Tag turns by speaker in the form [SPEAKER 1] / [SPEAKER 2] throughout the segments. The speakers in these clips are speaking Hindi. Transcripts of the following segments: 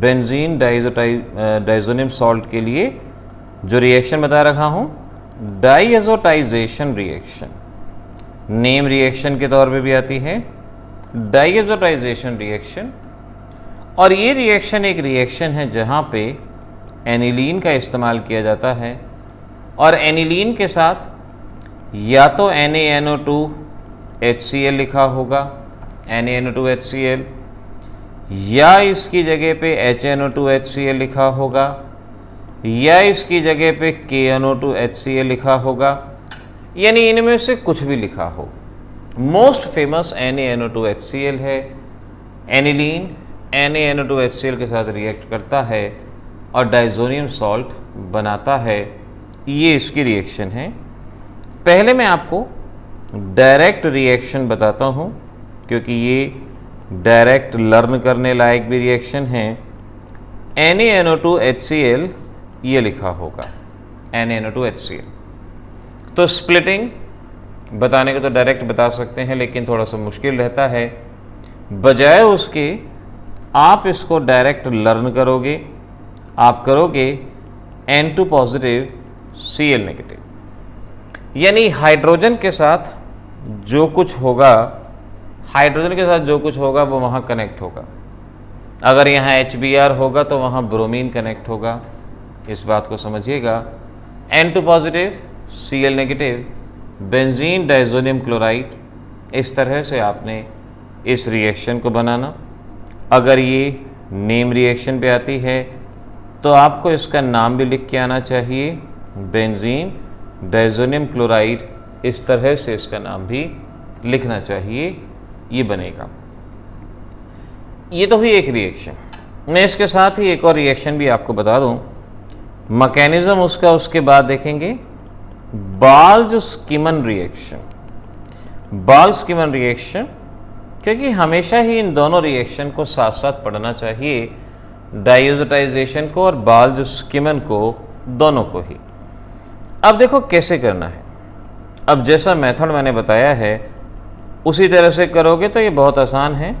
[SPEAKER 1] बेंजीन डाइज़ोनियम सॉल्ट के लिए जो रिएक्शन बता रखा हूँ, डाइएज़ोटाइजेशन रिएक्शन, नेम रिएक्शन के तौर पे भी आती है डाइएज़ोटाइजेशन रिएक्शन। और ये रिएक्शन एक रिएक्शन है जहाँ पे एनिलीन का इस्तेमाल किया जाता है और एनिलीन के साथ या तो NaNO2HCl लिखा होगा, NaNO2HCl, या इसकी जगह पे HNO2HCl लिखा होगा, या इसकी जगह पे KNO2HCl लिखा होगा, यानी इनमें से कुछ भी लिखा हो। मोस्ट फेमस NaNO2HCl है। एनिलीन NaNO2HCl के साथ रिएक्ट करता है और डाइज़ोनियम सॉल्ट बनाता है। ये इसकी रिएक्शन है। पहले मैं आपको डायरेक्ट रिएक्शन बताता हूँ, क्योंकि ये डायरेक्ट लर्न करने लायक भी रिएक्शन है। NaNO2HCl ये लिखा होगा, NaNO2HCl। तो स्प्लिटिंग बताने को तो डायरेक्ट बता सकते हैं, लेकिन थोड़ा सा मुश्किल रहता है। बजाय उसके आप इसको डायरेक्ट लर्न करोगे, आप करोगे N2 पॉजिटिव Cl नेगेटिव, यानी हाइड्रोजन के साथ जो कुछ होगा, हाइड्रोजन के साथ जो कुछ होगा वो वहाँ कनेक्ट होगा। अगर यहाँ HBr होगा तो वहाँ ब्रोमीन कनेक्ट होगा। इस बात को समझिएगा। N2 positive Cl negative, benzene diazonium chloride, इस तरह से आपने इस रिएक्शन को बनाना। अगर ये नेम रिएक्शन पे आती है तो आपको इसका नाम भी लिख के आना चाहिए, बेंजीन डाइज़ोनियम क्लोराइड, इस तरह से इसका नाम भी लिखना चाहिए। ये बनेगा। ये तो हुई एक रिएक्शन। मैं इसके साथ ही एक और रिएक्शन भी आपको बता दूं, मैकेनिज्म उसका उसके बाद देखेंगे। बाल्ज़-स्किमन रिएक्शन, बाल्ज़-स्किमन रिएक्शन, क्योंकि हमेशा ही इन दोनों रिएक्शन को साथ साथ पढ़ना चाहिए, डाइएज़ोटाइजेशन को और बाल्ज़-स्किमन को, दोनों को ही। अब देखो कैसे करना है। अब जैसा मेथड मैंने बताया है उसी तरह से करोगे तो ये बहुत आसान है।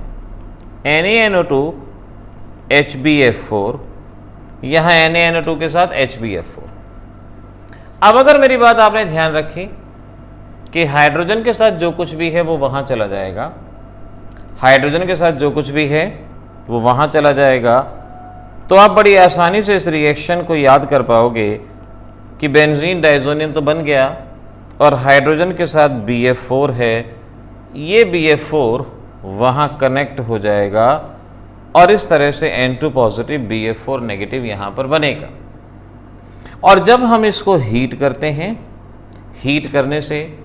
[SPEAKER 1] NaNO2HbF4, यहाँ NaNO2 के साथ HbF4। अब अगर मेरी बात आपने ध्यान रखी कि हाइड्रोजन के साथ जो कुछ भी है वो वहाँ चला जाएगा, हाइड्रोजन के साथ जो कुछ भी है वो वहाँ चला जाएगा, तो आप बड़ी आसानी से इस रिएक्शन को याद कर पाओगे कि बेंजीन डाइज़ोनियम तो बन गया और हाइड्रोजन के साथ BF4 है, ये BF4 वहाँ कनेक्ट हो जाएगा और इस तरह से N2 पॉजिटिव BF4 नेगेटिव यहाँ पर बनेगा। और जब हम इसको हीट करते हैं, हीट करने से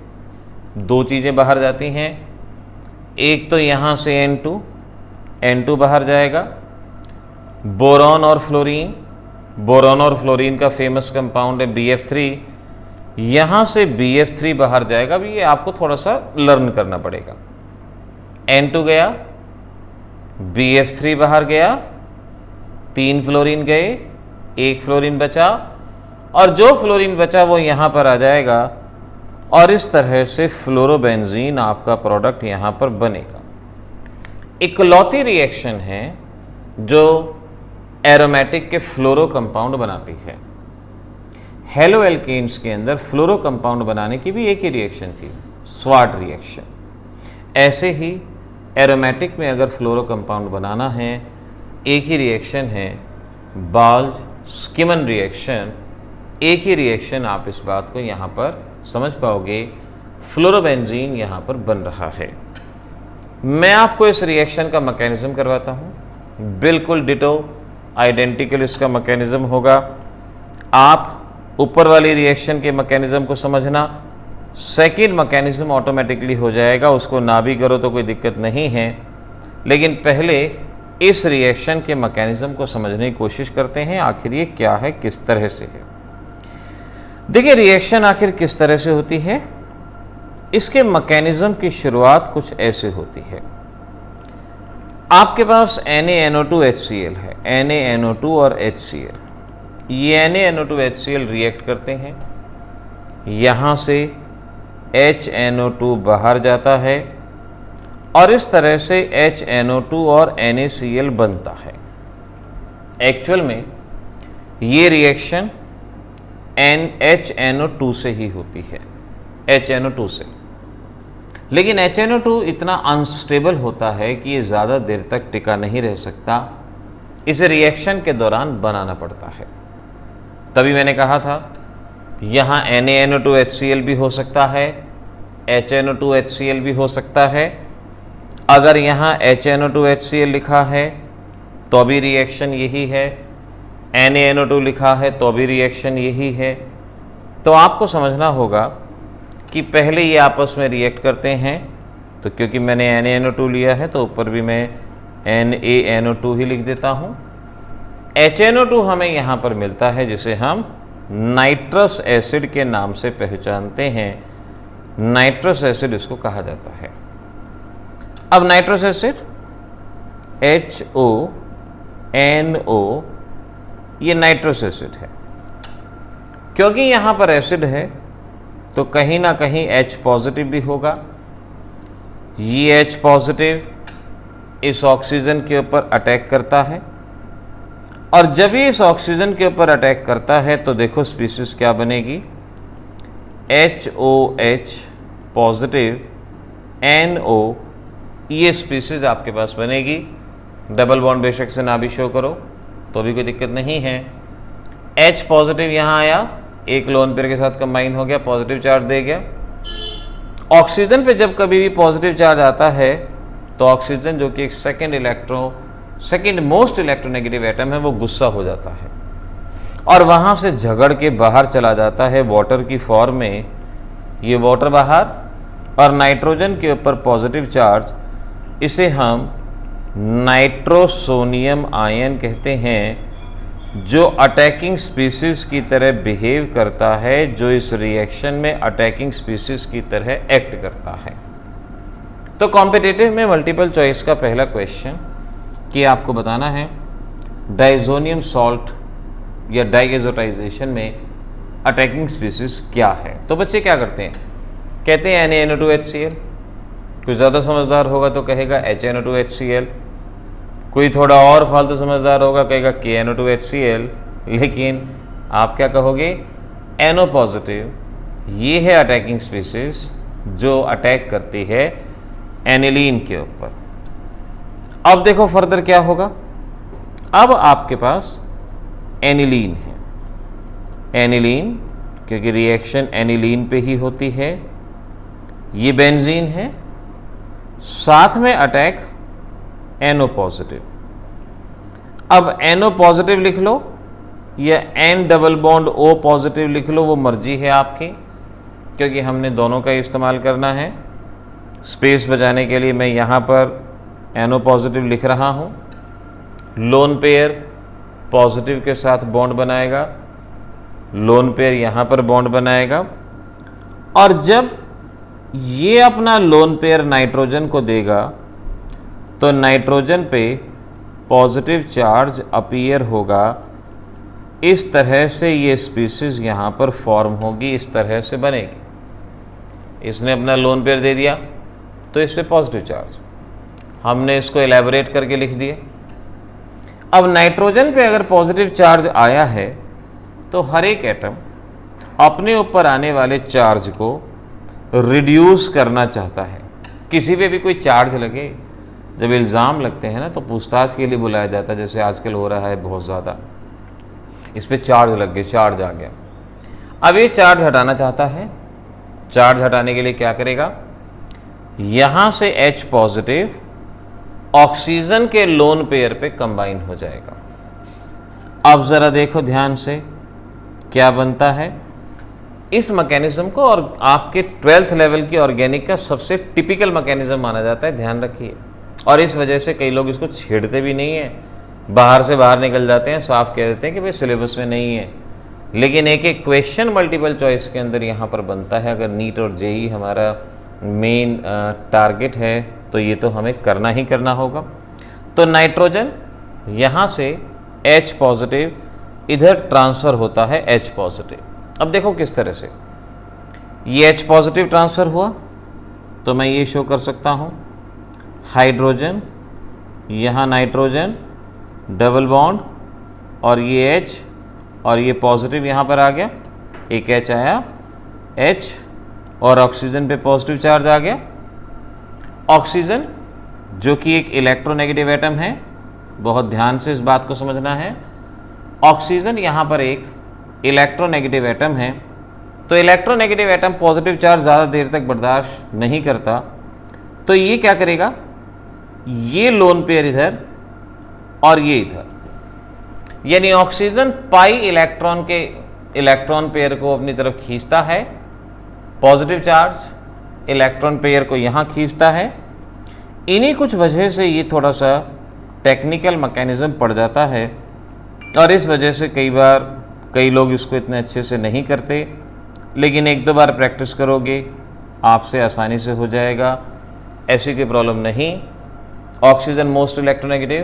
[SPEAKER 1] दो चीज़ें बाहर जाती हैं। एक तो यहाँ से N2 बाहर जाएगा, बोरॉन और फ्लोरीन, बोरॉन और फ्लोरीन का फेमस कंपाउंड है BF3, यहाँ से BF3 बाहर जाएगा। अभी ये आपको थोड़ा सा लर्न करना पड़ेगा। N2 गया, BF3 बाहर गया, 3 फ्लोरीन गए, 1 फ्लोरीन बचा, और जो फ्लोरीन बचा वो यहाँ पर आ जाएगा और इस तरह से फ्लोरोबेंजीन आपका प्रोडक्ट यहाँ पर बनेगा। इकलौती रिएक्शन है जो एरोमेटिक के फ्लोरो कंपाउंड बनाती है। हेलो एल्केन्स के अंदर फ्लोरो कंपाउंड बनाने की भी एक ही रिएक्शन थी, स्वाट रिएक्शन। ऐसे ही एरोमेटिक में अगर फ्लोरो कंपाउंड बनाना है, एक ही रिएक्शन है, बाल्ज़-स्किमन रिएक्शन। एक ही रिएक्शन, आप इस बात को यहाँ पर समझ पाओगे, फ्लोरोबेंजीन यहाँ पर बन रहा है। मैं आपको इस रिएक्शन का मैकेनिज्म करवाता हूँ, बिल्कुल डिटो आइडेंटिकल इसका मैकेनिज्म होगा। आप ऊपर वाली रिएक्शन के मैकेनिज्म को समझना, सेकेंड मैकेनिज्म ऑटोमेटिकली हो जाएगा, उसको ना भी करो तो कोई दिक्कत नहीं है। लेकिन पहले इस रिएक्शन के मैकेनिज्म को समझने की कोशिश करते हैं, आखिर ये क्या है, किस तरह से है। देखिए रिएक्शन आखिर किस तरह से होती है। इसके मैकेनिज्म की शुरुआत कुछ ऐसे होती है। आपके पास NaNO2HCl है, NaNO2 और HCl। ये NaNO2HCl रिएक्ट करते हैं, यहाँ से HNO2 बाहर जाता है और इस तरह से HNO2 और NaCl बनता है। एक्चुअल में ये रिएक्शन HNO2 से ही होती है, HNO2 से। लेकिन HNO2 इतना अनस्टेबल होता है कि ये ज़्यादा देर तक टिका नहीं रह सकता, इसे रिएक्शन के दौरान बनाना पड़ता है। तभी मैंने कहा था यहाँ NaNO2HCl भी हो सकता है, HNO2HCl भी हो सकता है। अगर यहाँ HNO2HCl लिखा है तो भी रिएक्शन यही है, NaNO2 लिखा है तो भी रिएक्शन यही है। तो आपको समझना होगा कि पहले ये आपस में रिएक्ट करते हैं, तो क्योंकि मैंने NaNO2 लिया है तो ऊपर भी मैं NaNO2 ही लिख देता हूँ। HNO2 हमें यहाँ पर मिलता है जिसे हम नाइट्रस एसिड के नाम से पहचानते हैं, नाइट्रस एसिड इसको कहा जाता है। अब नाइट्रस एसिड HONO ये नाइट्रस एसिड है। क्योंकि यहाँ पर एसिड है तो कहीं ना कहीं H पॉजिटिव भी होगा। ये H पॉजिटिव इस ऑक्सीजन के ऊपर अटैक करता है, और जब ये इस ऑक्सीजन के ऊपर अटैक करता है तो देखो स्पीसीज क्या बनेगी, HOH पॉजिटिव NO, ये स्पीसीज आपके पास बनेगी। डबल बॉन्ड बेशक से ना भी शो करो तो भी कोई दिक्कत नहीं है। H पॉजिटिव यहाँ आया, एक लोन पेयर के साथ कंबाइन हो गया, पॉजिटिव चार्ज दे गया। ऑक्सीजन पे जब कभी भी पॉजिटिव चार्ज आता है तो ऑक्सीजन जो कि एक सेकेंड मोस्ट इलेक्ट्रोनेगेटिव एटम है, वो गुस्सा हो जाता है और वहाँ से झगड़ के बाहर चला जाता है वाटर की फॉर्म में। ये वाटर बाहर और नाइट्रोजन के ऊपर पॉजिटिव चार्ज, इसे हम नाइट्रोसोनियम आयन कहते हैं, जो अटैकिंग स्पीसीज की तरह बिहेव करता है, जो इस रिएक्शन में अटैकिंग स्पीसीज की तरह एक्ट करता है। तो कॉम्पिटिटिव में मल्टीपल चॉइस का पहला क्वेश्चन कि आपको बताना है डाइजोनियम सॉल्ट या डाइएजोटाइजेशन में अटैकिंग स्पीसीज क्या है। तो बच्चे क्या करते हैं, कहते हैं NaNO2HCl। कोई ज़्यादा समझदार होगा तो कहेगा HNO2HCl, कोई थोड़ा और फालतू समझदार होगा कहेगा KNO2HCl, लेकिन आप क्या कहोगे, NO पॉजिटिव ये है अटैकिंग स्पीसीज जो अटैक करती है एनिलीन के ऊपर। अब देखो फर्दर क्या होगा। अब आपके पास एनिलीन है, एनिलीन क्योंकि रिएक्शन एनिलीन पे ही होती है, ये बेंजीन है, साथ में अटैक NO पॉजिटिव। अब NO पॉजिटिव लिख लो या N double bond O positive लिख लो, वो मर्जी है आपकी, क्योंकि हमने दोनों का इस्तेमाल करना है। स्पेस बचाने के लिए मैं यहाँ पर NO पॉजिटिव लिख रहा हूँ। लोन पेयर पॉजिटिव के साथ बॉन्ड बनाएगा, लोन पेयर यहाँ पर बॉन्ड बनाएगा, और जब ये अपना लोन पेयर नाइट्रोजन को देगा तो नाइट्रोजन पे पॉजिटिव चार्ज अपीयर होगा। इस तरह से ये स्पीसीज यहाँ पर फॉर्म होगी, इस तरह से बनेगी। इसने अपना लोन पेयर दे दिया तो इस पे पॉजिटिव चार्ज, हमने इसको एलैबोरेट करके लिख दिए। अब नाइट्रोजन पे अगर पॉजिटिव चार्ज आया है तो हर एक एटम अपने ऊपर आने वाले चार्ज को रिड्यूस करना चाहता है। किसी पे भी कोई चार्ज लगे, जब इल्ज़ाम लगते हैं ना तो पूछताछ के लिए बुलाया जाता है, जैसे आजकल हो रहा है बहुत ज़्यादा, इस पे चार्ज लग गए, चार्ज आ गया। अब ये चार्ज हटाना चाहता है, चार्ज हटाने के लिए क्या करेगा, यहाँ से H पॉजिटिव ऑक्सीजन के लोन पेयर पे कंबाइन हो जाएगा। अब ज़रा देखो ध्यान से क्या बनता है। इस मैकेनिज्म को और आपके 12th लेवल की ऑर्गेनिक का सबसे टिपिकल मैकेनिज्म माना जाता है, ध्यान रखिए। और इस वजह से कई लोग इसको छेड़ते भी नहीं हैं, बाहर से बाहर निकल जाते हैं, साफ कह देते हैं कि भाई सिलेबस में नहीं है। लेकिन एक एक क्वेश्चन मल्टीपल चॉइस के अंदर यहाँ पर बनता है। अगर नीट और जेई हमारा मेन टारगेट है तो ये तो हमें करना ही करना होगा। तो नाइट्रोजन यहाँ से H पॉजिटिव इधर ट्रांसफ़र होता है H पॉजिटिव। अब देखो किस तरह से ये H पॉजिटिव ट्रांसफ़र हुआ, तो मैं ये शो कर सकता हूँ हाइड्रोजन, यहाँ नाइट्रोजन, डबल बॉन्ड, और ये H और ये पॉजिटिव यहाँ पर आ गया, एक H आया, H और ऑक्सीजन पे पॉजिटिव चार्ज आ गया। ऑक्सीजन जो कि एक इलेक्ट्रोनेगेटिव एटम है, बहुत ध्यान से इस बात को समझना है, ऑक्सीजन यहाँ पर एक इलेक्ट्रोनेगेटिव एटम है। तो इलेक्ट्रोनेगेटिव एटम पॉजिटिव चार्ज ज़्यादा देर तक बर्दाश्त नहीं करता, तो ये क्या करेगा, ये लोन पेयर इधर और ये इधर, यानी ऑक्सीजन पाई इलेक्ट्रॉन के इलेक्ट्रॉन पेयर को अपनी तरफ खींचता है, पॉजिटिव चार्ज इलेक्ट्रॉन पेयर को यहाँ खींचता है। इन्हीं कुछ वजह से ये थोड़ा सा टेक्निकल मैकेनिज्म पड़ जाता है और इस वजह से कई बार कई लोग इसको इतने अच्छे से नहीं करते, लेकिन एक दो बार प्रैक्टिस करोगे आपसे आसानी से हो जाएगा, ऐसी कोई प्रॉब्लम नहीं। Oxygen most electronegative,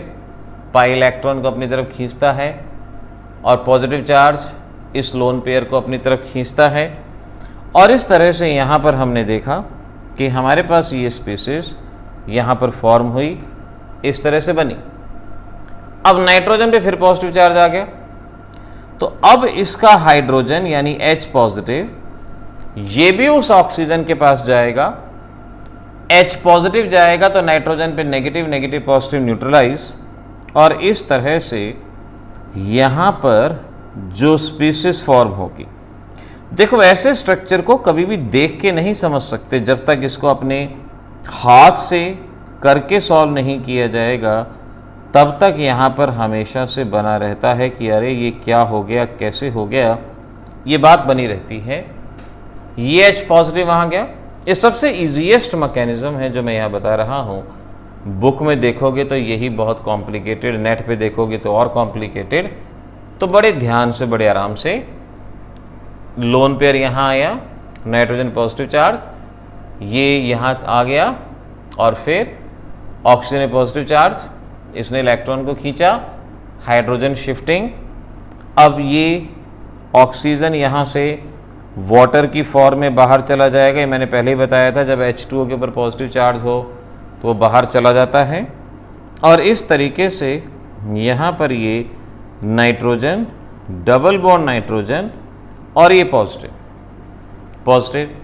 [SPEAKER 1] pi electron को अपनी तरफ खींचता है और पॉजिटिव चार्ज इस लोन पेयर को अपनी तरफ खींचता है। और इस तरह से यहाँ पर हमने देखा कि हमारे पास ये स्पीसीज यहाँ पर फॉर्म हुई, इस तरह से बनी। अब नाइट्रोजन पे फिर पॉजिटिव चार्ज आ गया, तो अब इसका हाइड्रोजन यानी H पॉजिटिव ये भी उस ऑक्सीजन के पास जाएगा, H पॉजिटिव जाएगा तो नाइट्रोजन पे नेगेटिव नेगेटिव पॉजिटिव न्यूट्रलाइज, और इस तरह से यहाँ पर जो स्पीसीज फॉर्म होगी। देखो ऐसे स्ट्रक्चर को कभी भी देख के नहीं समझ सकते, जब तक इसको अपने हाथ से करके सॉल्व नहीं किया जाएगा तब तक यहाँ पर हमेशा से बना रहता है कि अरे ये क्या हो गया, कैसे हो गया, ये बात बनी रहती है। ये H पॉजिटिव वहाँ गया, ये सबसे ईजीएस्ट मैकेनिज्म है जो मैं यहाँ बता रहा हूँ। बुक में देखोगे तो यही बहुत कॉम्प्लिकेटेड, नेट पे देखोगे तो और कॉम्प्लिकेटेड। तो बड़े ध्यान से बड़े आराम से लोन पेयर यहाँ आया, नाइट्रोजन पॉजिटिव चार्ज, ये यहाँ आ गया और फिर ऑक्सीजन पॉजिटिव चार्ज, इसने इलेक्ट्रॉन को खींचा, हाइड्रोजन शिफ्टिंग। अब ये ऑक्सीजन यहाँ से वाटर की फॉर्म में बाहर चला जाएगा। ये मैंने पहले ही बताया था, जब H2O के ऊपर पॉजिटिव चार्ज हो तो वो बाहर चला जाता है। और इस तरीके से यहाँ पर ये नाइट्रोजन, डबल बॉन्ड नाइट्रोजन और ये पॉजिटिव पॉजिटिव,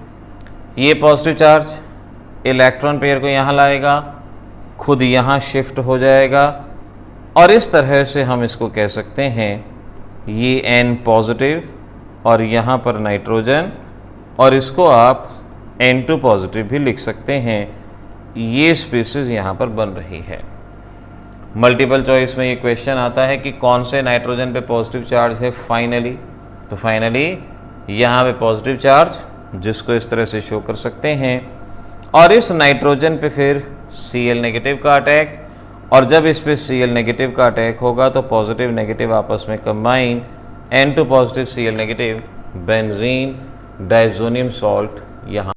[SPEAKER 1] ये पॉजिटिव चार्ज इलेक्ट्रॉन पेयर को यहाँ लाएगा, खुद यहाँ शिफ्ट हो जाएगा, और इस तरह से हम इसको कह सकते हैं ये N पॉजिटिव और यहाँ पर नाइट्रोजन, और इसको आप N2 पॉजिटिव भी लिख सकते हैं। ये स्पीसीज यहाँ पर बन रही है। मल्टीपल चॉइस में ये क्वेश्चन आता है कि कौन से नाइट्रोजन पे पॉजिटिव चार्ज है फाइनली, तो फाइनली यहाँ पे पॉजिटिव चार्ज, जिसको इस तरह से शो कर सकते हैं, और इस नाइट्रोजन पे फिर Cl नेगेटिव का अटैक, और जब इस पे Cl नेगेटिव का अटैक होगा तो पॉजिटिव नेगेटिव आपस में combine, N2 positive Cl negative, benzene diazonium salt यहाँ